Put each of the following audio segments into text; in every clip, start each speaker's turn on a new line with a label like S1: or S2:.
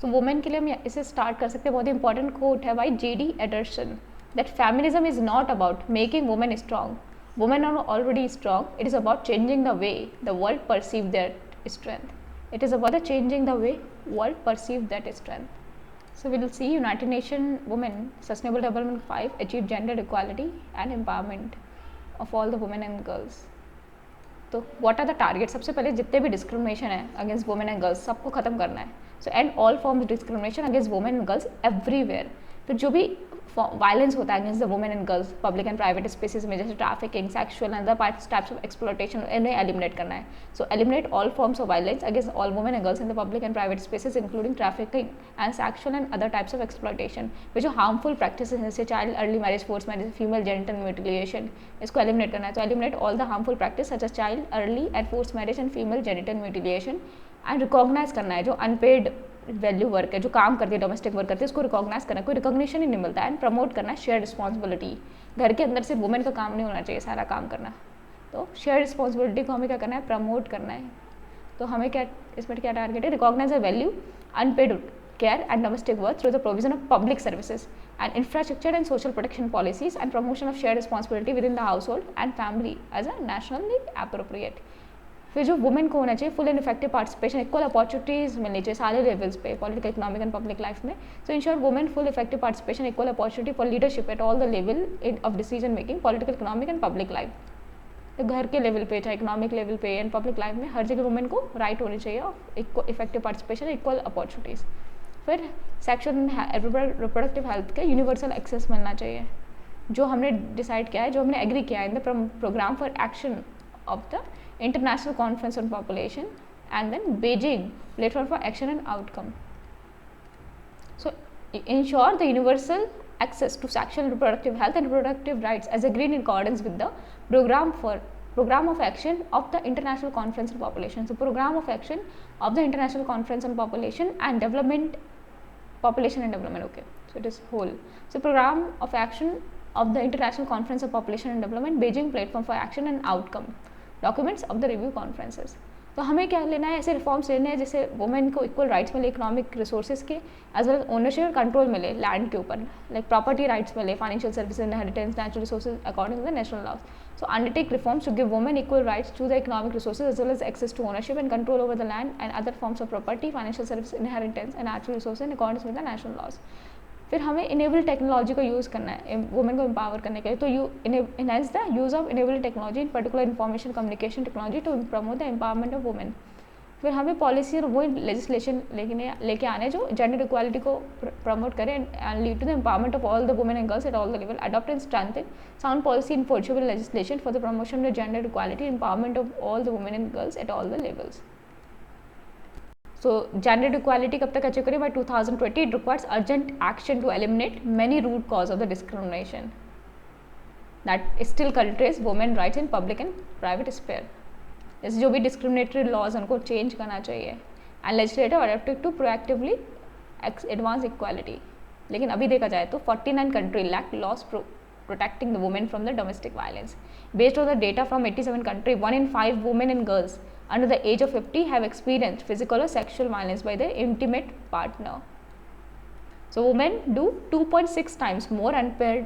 S1: तो वुमेन के लिए हम इसे स्टार्ट कर सकते हैं, बहुत ही इंपॉर्टेंट कोट है by J.D. Anderson, that feminism is not about making women strong, women are already strong, it is about changing the way the world perceive their strength, it is about the changing the way world perceive that strength. So we will see United Nations Women Sustainable Development 5 achieve gender equality and empowerment of all the women and girls. तो what are the target, सबसे पहले जितने भी discrimination है against women and girls सबको खत्म करना है. So end all forms discrimination against women and girls everywhere. फिर जो भी वायलेंस होता है against the women and girls public and private spaces में, जैसे trafficking, sexual and other types of exploitation, इन्हें एलिमिनेट करना है. So eliminate all forms of violence against all women and girls in the public and private spaces including trafficking and sexual and other types of exploitation. फिर जो harmful practice है जैसे child early marriage, force marriage, female genital mutilation, इसको eliminate करना है. तो eliminate all the harmful practice such as child early and force marriage and female genital mutilation. And recognise करना है जो अनपेड वैल्यू वर्क है, जो काम करती है, डोमेस्टिक वर्क करती है, उसको रिकॉग्नाइज करना है, कोई रिकॉग्निशन ही नहीं मिलता है. एंड प्रमोट करना है शेयर रिस्पॉन्सिबिलिटी, घर के अंदर सिर्फ वुमेन का काम नहीं होना चाहिए सारा काम करना. तो शेयर रिस्पॉन्सिबिलिटी को हमें क्या करना है, प्रमोट करना है. तो हमें क्या इसमें क्या टारगेट है, recognise a value unpaid care and domestic work through the provision of public services and infrastructure and social protection policies and promotion of shared responsibility within the household and family as a nationally appropriate. फिर जो women को होना चाहिए full and effective participation, equal opportunities मिलनी चाहिए सारे levels पे political, economic and public life में. So ensure women full effective participation, equal opportunity for leadership at all the level of decision making, political, economic and public life. तो घर के level पे, चाहे इकोनॉमिक लेवल पे and public life में, हर जगह वुमेन को राइट होनी चाहिए of effective participation, equal opportunities. फिर सेक्सुअल एंड रिप्रोडक्टिव हेल्थ का यूनिवर्सल एक्सेस मिलना चाहिए, जो हमने डिसाइड किया है, जो हमने एग्री किया है in the programme for action of the international conference on population and then Beijing platform for action and outcome. So ensure the universal access to sexual and reproductive health and reproductive rights as agreed in accordance with the program of action of the International Conference on Population. So program of action of the International Conference on Population and Development, Population and Development, okay, so it is whole. So program of action of the International Conference on Population and Development, Beijing platform for action and outcome, documents of the review conferences. तो हमें क्या लेना है, ऐसे reforms लेने हैं जैसे women को इक्वल राइट्स मिले इकोनॉमिक रिसोर्सेज के, एज वेल ओनरशिप और कंट्रोल मिले लैंड के ऊपर, लाइक प्रॉपर्टी राइट्स मिले, financial services, inheritance, natural resources according to the national laws. So undertake reforms to give women equal rights to the economic resources as well as access to ownership and control over the land and other forms of property, financial services, inheritance and natural resources in accordance with the national laws. फिर हमें enable technology को use करना है women को empower करने के लिए. तो you enhance the use of enable technology in particular information communication technology to promote the empowerment of women. फिर हमें पॉलिसी और वो लेजिस्लेशन लेके आने जो जेंडर इक्वालिटी को प्रमोट करें and lead to the empowerment of all the women and girls at all the level. Adopt and strengthen sound policy enforceable legislation for the promotion of gender equality, empowerment of all the women and girls at all the levels. So gender equality कब तक achieve करें? By 2020 it requires urgent action to eliminate many root cause of the discrimination that still curtails women rights in public and private sphere. जैसे जो भी discriminatory laws उनको change करना चाहिए and legislative adapted to proactively advance equality. लेकिन अभी देखा जाए तो 49 country lack laws protecting the women from the domestic violence. Based on the data from 87 countries, 1 in 5 women and girls under the age of 50 have experienced physical or sexual violence by their intimate partner. So women do 2.6 times more unpaid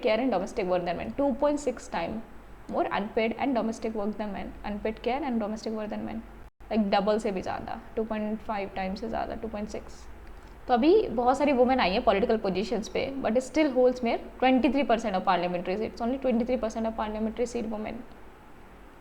S1: care and domestic work than men. 2.6 times more unpaid and domestic work than men. Unpaid care and domestic work than men. Like double से भी ज़्यादा, 2.5 times से ज़्यादा, 2.6. तो अभी बहुत सारी women I हैं पॉलिटिकल पोजीशंस पे, बट स्टिल होल्ड्स में 23% of parliamentary seats, only 23% of parliamentary seat women.